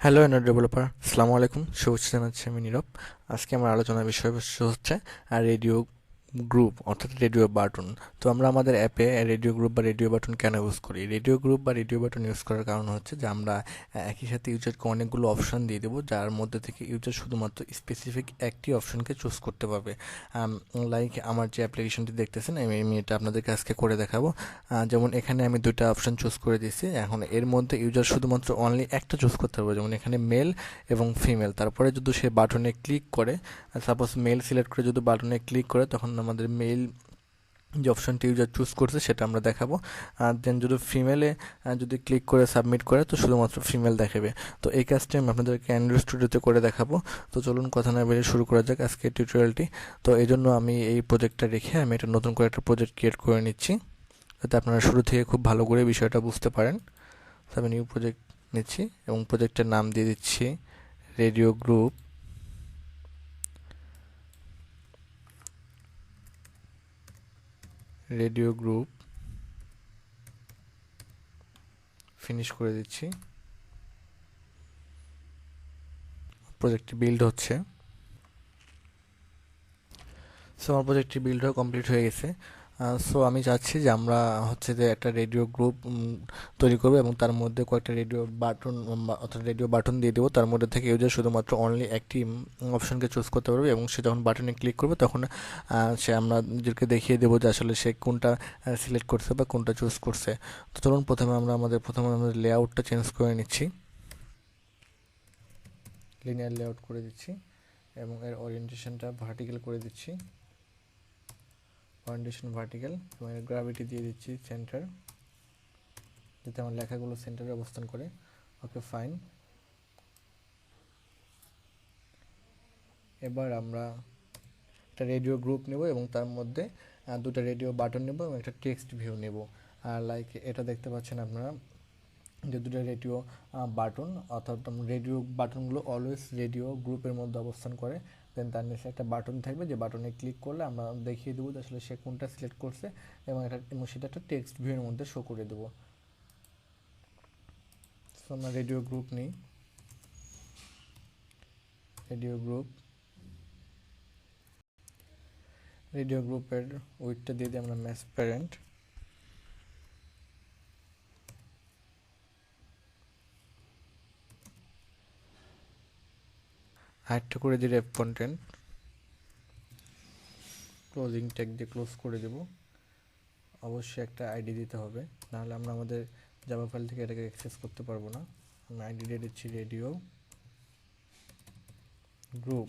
Hello Android developer, আসসালামু আলাইকুম। শুভেচ্ছা জানাচ্ছি, আমি নীরব। আজকে আমার আলোচনার বিষয়বস্তু হচ্ছে রেডিও গ্রুপ অর্থাৎ রেডিও বাটন। তো আমরা আমাদের অ্যাপে রেডিও গ্রুপ বা রেডিও বাটন কেন ইউজ করি? রেডিও গ্রুপ বা রেডিও বাটন ইউজ করার কারণ হচ্ছে যে আমরা একই সাথে ইউজারকে অনেকগুলো অপশন দিয়ে দেবো, যার মধ্যে থেকে ইউজার শুধুমাত্র স্পেসিফিক একটি অপশনকে চুজ করতে পারবে। লাইক আমার যে অ্যাপ্লিকেশনটি দেখতেছেন, আমি এটা আপনাদেরকে আজকে করে দেখাবো। যেমন এখানে আমি দুইটা অপশন চুজ করে দিয়েছি। এখন এর মধ্যে ইউজার শুধুমাত্র অনলি একটা চুজ করতে পারবে, যেমন এখানে মেল এবং ফিমেল। তারপরে যদি সে বাটনে ক্লিক করে, সাপোজ মেল সিলেক্ট করে যদি বাটনে ক্লিক করে, তখন আমাদের মেল যে অপশনটি ইউজার চুজ করছে সেটা আমরা দেখাবো। আর দেন যদি ফিমেলে যদি ক্লিক করে সাবমিট করে, তো শুধুমাত্র ফিমেল দেখাবে। তো এই কাজটি আমি আপনাদেরকে অ্যান্ড্রয়েড স্টুডিওতে করে দেখাবো। তো চলুন কথা না বেরিয়ে শুরু করা যাক আজকের টিউটোরিয়ালটি। তো এই জন্য আমি এই প্রজেক্টটা রেখে আমি একটা নতুন করে একটা প্রজেক্ট ক্রিয়েট করে নিচ্ছি, যাতে আপনারা শুরু থেকে খুব ভালো করে বিষয়টা বুঝতে পারেন। তো আমি নিউ প্রজেক্ট নিচ্ছি এবং প্রজেক্টের নাম দিয়ে দিচ্ছি radio group. Radio group finish করে দিচ্ছি। প্রজেক্টটি বিল্ড হচ্ছে। সো আমার প্রজেক্টটি বিল্ড হয়ে কমপ্লিট হয়ে গেছে। সো আমি চাচ্ছি যে আমরা হচ্ছে যে একটা রেডিও গ্রুপ তৈরি করবো এবং তার মধ্যে কয়েকটা রেডিও বাটন অর্থাৎ রেডিও বাটন দিয়ে দেবো। তার মধ্যে থেকে ইউজার শুধুমাত্র অনলি একটি অপশনকে চুজ করতে পারবে এবং সে যখন বাটনে ক্লিক করবে তখন সে আমাদেরকে দেখিয়ে দেবো যে আসলে সে কোনটা সিলেক্ট করছে বা কোনটা চুজ করছে। তো চলুন প্রথমে আমাদের লেআউটটা চেঞ্জ করে নিচ্ছি। লিনিয়ার লেআউট করে দিচ্ছি এবং এর ওরিয়েন্টেশনটা ভার্টিক্যাল করে দিচ্ছি। ওরিয়েন্টেশন ভার্টিক্যাল এবং এর গ্র্যাভিটি দিয়ে দিচ্ছি সেন্টার, যাতে আমার লেখাগুলো সেন্টারে অবস্থান করে। ওকে, ফাইন। এবার আমরা একটা রেডিও গ্রুপ নেব এবং তার মধ্যে দুটো রেডিও বাটন নেব এবং একটা টেক্সট ভিউ নেব। আর লাইক এটা দেখতে পাচ্ছেন আপনারা যে দুটো রেডিও বাটন, অর্থাৎ রেডিও বাটনগুলো অলওয়েজ রেডিও গ্রুপের মধ্যে অবস্থান করে। দেন তার নিচে একটা বাটন থাকবে, যে বাটনে ক্লিক করলে আমরা দেখিয়ে দেবো যে আসলে সে কোনটা সিলেক্ট করছে এবং সেটা একটা টেক্সট ভিউয়ের মধ্যে শো করে দেবো। সো আমরা রেডিও গ্রুপ নিই, রেডিও গ্রুপ। রেডিও গ্রুপের উইডথটা দিয়ে দিই আমরা ম্যাচ প্যারেন্ট। হাইটটা করে দিই রেপ কন্টেন্ট। ক্লোজিং ট্যাগ দিয়ে ক্লোজ করে দেব। অবশ্যই একটা আইডি দিতে হবে, নাহলে আমরা আমাদের জাভা ফাইল থেকে এটাকে অ্যাক্সেস করতে পারবো না। আমি আইডি দিয়ে দিচ্ছি রেডিও গ্রুপ।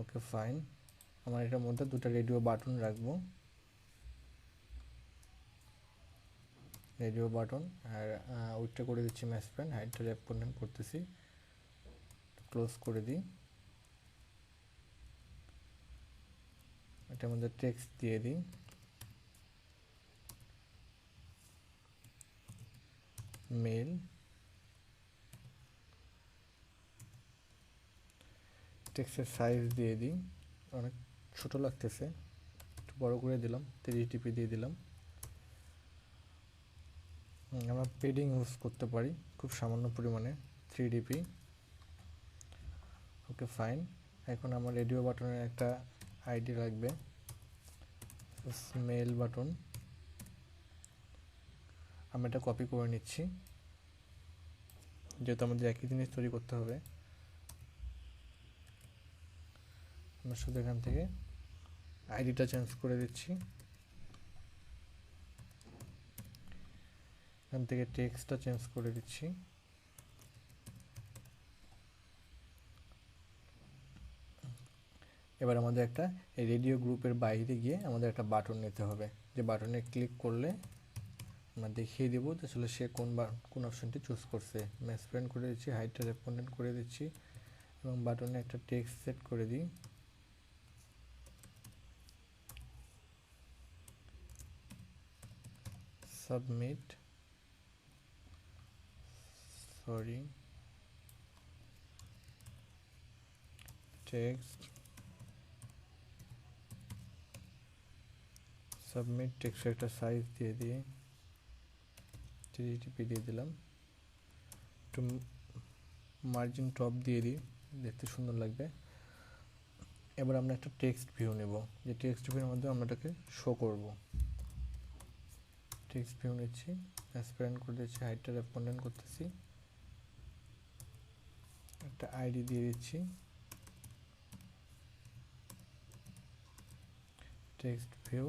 ওকে, ফাইন। আমার এটার মধ্যে দুটো রেডিও বাটন রাখবো, রেডিও বাটন। আর উইডথটা করে দিচ্ছি ম্যাচ প্যারেন্ট, হাইটটা রেপ কন্টেন্ট করতেছি, ক্লোজ করে দিই। এটার মধ্যে টেক্সট দিয়ে দিই, মেল। টেক্সটের সাইজ দিয়ে দিই, অনেক ছোট লাগতেছে, একটু বড় করে দিলাম, 30 dp দিয়ে দিলাম। আমরা পেডিং ইউজ করতে পারি খুব সামান্য পরিমাণে, 3 dp। ওকে, ফাইন। এখন আমার রেডিও বাটনের একটা আইডি লাগবে, মেল বাটন। আমি এটা কপি করে নিচ্ছি, যেহেতু আমাদের একই জিনিস তৈরি করতে হবে। আমরা শুধু এখান থেকে আইডিটা চেঞ্জ করে দিচ্ছি, এখান থেকে টেক্সটটা চেঞ্জ করে দিচ্ছি। এবার আমাদের একটা রেডিও গ্রুপের বাইরে গিয়ে আমাদের একটা বাটন নিতে হবে, যে বাটনে ক্লিক করলে আমরা দেখিয়ে দেবো যে আসলে সে কোন অপশনটি চুজ করছে। ম্যাচ প্যারেন্ট করে দিচ্ছি, হাইটটা রেসপন্ডেন্ট করে দিচ্ছি এবং বাটনে একটা টেক্সট সেট করে দিই। Submit, sorry, text submit. টেক্সটের একটা সাইজ দিয়ে দিয়ে 3 dp দিয়ে দিলাম। একটু মার্জিন টপ দিয়ে দিই, দেখতে সুন্দর লাগবে। এবার আমরা একটা টেক্সট ভিউ নেব, যে টেক্সট ভিউর মধ্যে আমরা এটাকে শো করব। টেক্সট ভিউ নিচ্ছি, ট্রান্সপারেন্ট করে দিচ্ছি, হাইটটা রেসপন্ডেন্ট করতেছি, একটা আইডি দিয়ে দিচ্ছি, টেক্সট ভিউ।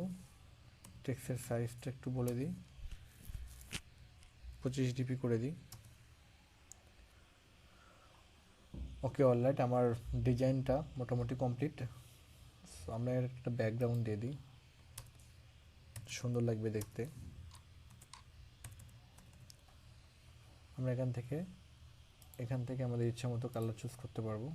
টেক্সটের সাইজটা একটু বলে দিই, 25 ডিপি করে দিই। ওকে, অলরাইট, আমার ডিজাইনটা মোটামুটি কমপ্লিট। আমরা এর একটা ব্যাকগ্রাউন্ড দিয়ে দিই, সুন্দর লাগবে দেখতে। আমরা এখান থেকে আমাদের ইচ্ছা মতো কালার চুজ করতে পারবো।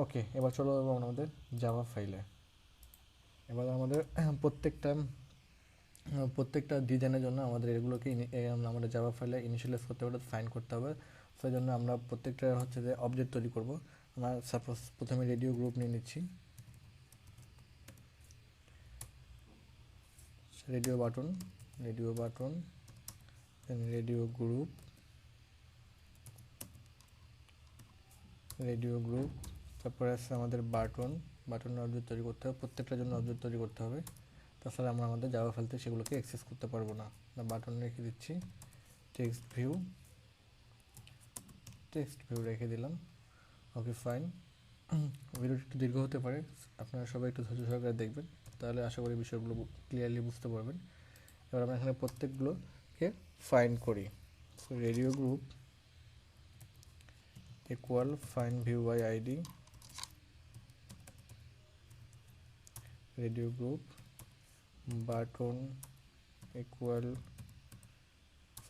ওকে, এবার চলো আমাদের জাভা ফাইলে। এবার আমাদের প্রত্যেকটা ডিজাইনের জন্য আমাদের এগুলোকে আমাদের জাভা ফাইলে ইনিশিয়ালাইজ করতে হবে, ফাইন করতে হবে। সেই জন্য আমরা প্রত্যেকটা হচ্ছে যে অবজেক্ট তৈরি করব। আমরা সাপোজ প্রথমে রেডিও গ্রুপ নিয়ে নিচ্ছি, রেডিও বাটন, দেন রেডিও গ্রুপ, তারপরে আছে আমাদের বাটনের অবজেক্ট তৈরি করতে হবে। প্রত্যেকটার জন্য অবজেক্ট তৈরি করতে হবে, তাছাড়া আমরা আমাদের জাভা ফাইলতে সেগুলোকে অ্যাক্সেস করতে পারবো না। বাটন রেখে দিচ্ছি, টেক্সট ভিউ রেখে দিলাম। ওকে, ফাইন। ভিডিওটি একটু দীর্ঘ হতে পারে, আপনারা সবাই একটু ধৈর্য সহকারে দেখবেন, তাহলে আশা করি বিষয়গুলো ক্লিয়ারলি বুঝতে পারবেন। এবার আমরা এখানে প্রত্যেকগুলোকে ফাইন করি। Radio group equal find view by ID, radio group button equal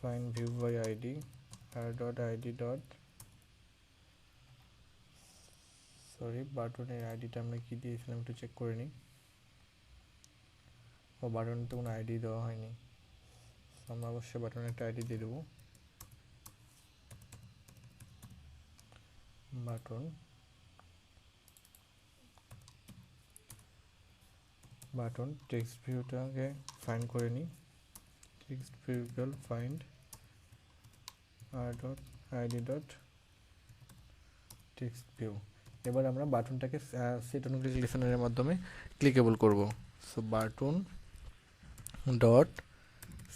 find view by ID, R dot ID dot, sorry বাটনের আইডিটা আমরা কি দিয়েছিলাম একটু চেক করে নিই। ও, বাটনে তো কোনো আইডি দেওয়া হয়নি, আমরা অবশ্যই বাটনে একটা আইডি দিয়ে দেবো। বাটন টেক্সট ভিউটাকে ফাইন্ড করে নিই, text view equal find R dot ID dot text view. এবার আমরা বাটনটাকে সেট অন ক্লিক লিসেনারের মাধ্যমে ক্লিকেবল করব। So button dot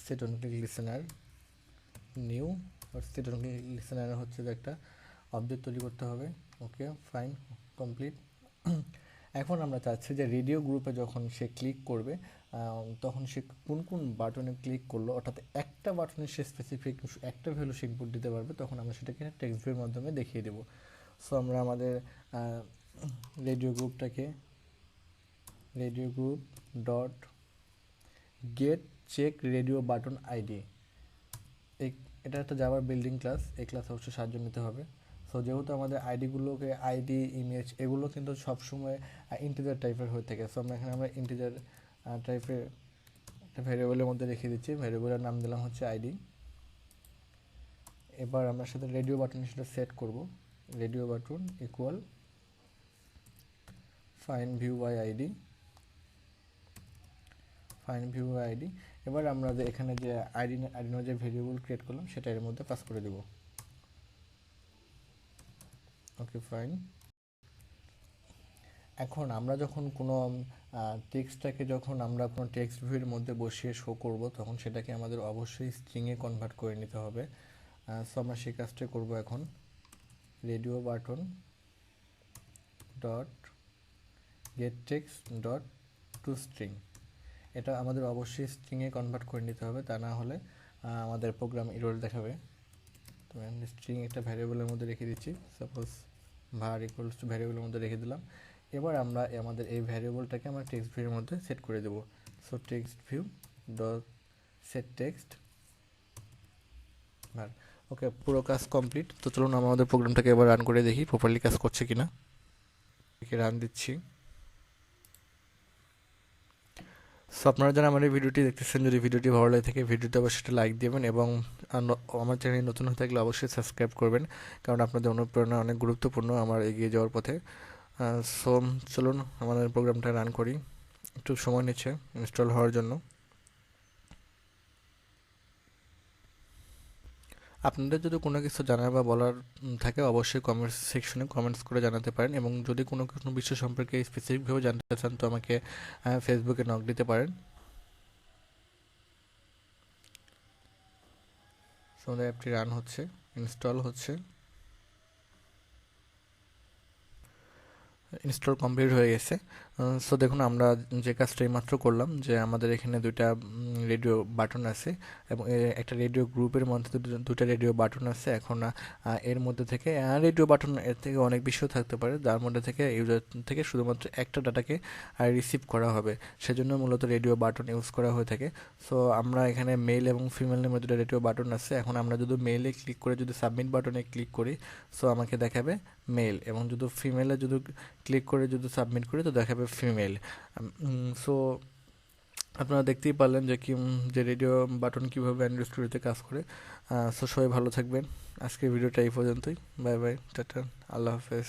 set on click listener new, আর সেট অন ক্লিক লিসেনার হচ্ছে যে একটা অবজেক্ট তৈরি করতে হবে। Okay, fine, complete. এখন আমরা চাচ্ছি যে রেডিও গ্রুপে যখন সে ক্লিক করবে তখন সে কোন কোন বাটনে ক্লিক করলো, অর্থাৎ একটা বাটনে সে স্পেসিফিক একটা ভ্যালু সে ইনপুট দিতে পারবে, তখন আমরা সেটাকে টেক্সট ভিউর মাধ্যমে দেখিয়ে দেবো। সো আমরা আমাদের radio group dot get check radio button ID, এটা একটা জাভার বিল্ডিং ক্লাস, এই ক্লাস অবশ্যই সাহায্য নিতে হবে। সো যেহেতু আমাদের আইডিগুলোকে আইডি ইমেজ এগুলো কিন্তু সবসময় ইন্টিজার টাইপের হয়ে থাকে, সো আমরা ইন্টিজার টাইপের একটা ভ্যারিয়েবলের মধ্যে রেখে দিচ্ছি, ভ্যারিয়েবলের নাম দিলাম হচ্ছে আইডি। এবার আমরা সাথে রেডিও বাটন সেটা সেট করব, radio button equal find view by ID, এবার আমরা যে এখানে যে আইডি যে ভেরিয়েবল ক্রিয়েট করলাম সেটা এর মধ্যে পাস করে দেব। ওকে, ফাইন। এখন আমরা যখন কোনো টেক্সটটাকে আমরা কোনো টেক্সট ভিউয়ের মধ্যে বসিয়ে শো করব, তখন সেটাকে আমাদের অবশ্যই স্ট্রিংয়ে কনভার্ট করে নিতে হবে। সো আমরা সেই কাজটা করব এখন। Radio button dot gate text dot two string, এটা আমাদের অবশ্যই স্ট্রিংয়ে কনভার্ট করে নিতে হবে, তা না হলে আমাদের প্রোগ্রাম এরর দেখাবে। তো আমি স্ট্রিং একটা ভ্যারিয়েবলের মধ্যে রেখে দিচ্ছি, সাপোজ var ইকুয়ালস টু ভ্যারিয়েবলের মধ্যে রেখে দিলাম। এবার আমরা আমাদের এই ভ্যারিয়েবলটাকে আমরা টেক্সট ভিউয়ের মধ্যে সেট করে দেব। So text view dot set text var। Okay, পুরো কাজ কমপ্লিট। তো চলুন আমরা আমাদের প্রোগ্রামটাকে এবার রান করে দেখি প্রপারলি কাজ করছে কিনা। রান দিচ্ছি। সো আপনারা যারা আমার এই ভিডিওটি দেখতেছেন, যদি ভিডিওটি ভালো লাগে থাকে ভিডিওতে অবশ্যই একটা লাইক দেবেন, এবং আমার চ্যানেল নতুন হয়ে থাকলে অবশ্যই সাবস্ক্রাইব করবেন, কারণ আপনাদের অনুপ্রেরণা অনেক গুরুত্বপূর্ণ আমার এগিয়ে যাওয়ার পথে। সো চলুন আমাদের প্রোগ্রামটা রান করি। একটু সময় নিচ্ছে ইনস্টল হওয়ার জন্য। আপনাদের যদি কোনো কিছু জানার বা বলার থাকে অবশ্যই কমেন্টস সেকশনে কমেন্টস করে জানাতে পারেন, এবং যদি কোনো কোনো বিষয় সম্পর্কে স্পেসিফিকভাবে জানতে চান তো আমাকে ফেসবুকে নক দিতে পারেন। সো আমাদের অ্যাপটি রান হচ্ছে, ইনস্টল হচ্ছে। ইনস্টল কমপ্লিট হয়ে গেছে। সো দেখুন আমরা যে কাজটা মাত্র করলাম, যে আমাদের এখানে দুইটা রেডিও বাটন আছে, এবং একটা রেডিও গ্রুপের মধ্যে দুটা রেডিও বাটন আছে। এখন এর মধ্যে থেকে রেডিও বাটন এর থেকে অনেক বেশিও থাকতে পারে, যার মধ্যে থেকে ইউজার থেকে শুধুমাত্র একটা ডাটাকে রিসিভ করা হবে, সেজন্য মূলত রেডিও বাটন ইউজ করা হয়ে থাকে। সো আমরা এখানে মেল এবং ফিমেল নামে দুটো রেডিও বাটন আছে। এখন আমরা যদি মেলে ক্লিক করে যদি সাবমিট বাটনে ক্লিক করি, সো আমাকে দেখাবে মেল, এবং যদি ফিমেলে যদি ক্লিক করে যদি সাবমিট করি তো দেখাবে ফিমেল। সো আপনারা দেখতেই পারলেন যে যে রেডিও বাটন কীভাবে অ্যান্ড্রয়েড স্টুডিওতে কাজ করে। সো সবাই ভালো থাকবেন। আজকের ভিডিওটা এই পর্যন্তই। বাই বাই, টাটা, আল্লাহ হাফেজ।